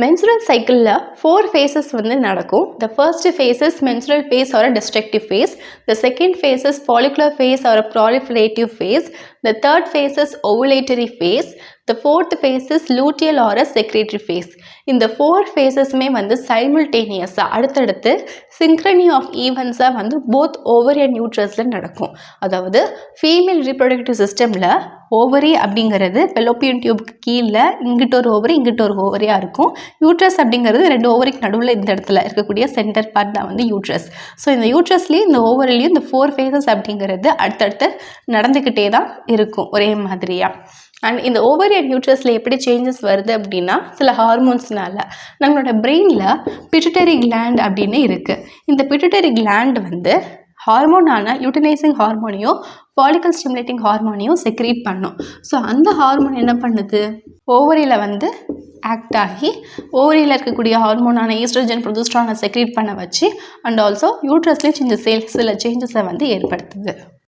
menstrual cycle la 4 phases வந்து நடக்கும். The first phase is menstrual phase or a destructive phase. The second phase is follicular phase or a proliferative phase. The third phase is ovulatory phase. The fourth phase is luteal or a secretory phase. இந்த 4 phases-மே வந்து simultaneous-ஆ அடுத்தடுத்து synchrony of events-ஆ வந்து both ovary and uterus-ல நடக்கும். அதாவது female reproductive system-ல ovary அப்படிங்கிறது fallopian டியூப்க்கு கீழே இங்கிட்ட ஒரு ஓவரி இங்கிட்ட ஒரு ஓவரியாக இருக்கும். யூட்ரஸ் அப்படிங்கிறது 2 ஓவரிக்கு நடுவில் இந்த இடத்துல இருக்கக்கூடிய சென்டர் பார்ட் தான் வந்து யூட்ரஸ். ஸோ இந்த யூட்ரஸ்லேயும் இந்த ஓவரிலையும் இந்த 4 ஃபேஸஸ் அப்படிங்கிறது அடுத்தடுத்து நடந்துக்கிட்டே தான் இருக்கும் ஒரே மாதிரியாக. அண்ட் இந்த ஓவரி அண்ட் யூட்ரஸில் எப்படி சேஞ்சஸ் வருது அப்படின்னா சில ஹார்மோன்ஸ்னால. நம்மளோட பிரெயினில் பிட்யூட்டரி கிளாண்ட் அப்படின்னு இருக்குது. இந்த பிட்யூட்டரி கிளாண்ட் வந்து ஹார்மோனான லுட்டினைசிங் ஹார்மோனையும் ஃபாலிக்கல் ஸ்டிமுலேட்டிங் ஹார்மோனையும் செக்ரீட் பண்ணும். ஸோ அந்த ஹார்மோன் என்ன பண்ணுது, ஓவரியில் வந்து ஆக்ட் ஆகி ஓவரியில் இருக்கக்கூடிய ஹார்மோனான ஈஸ்ட்ரோஜன் ப்ரொஜெஸ்டரானை செக்ரீட் பண்ண வச்சு அண்ட் ஆல்சோ யூட்ரஸ்லேயும் சில சேஞ்சஸை வந்து ஏற்படுத்துது.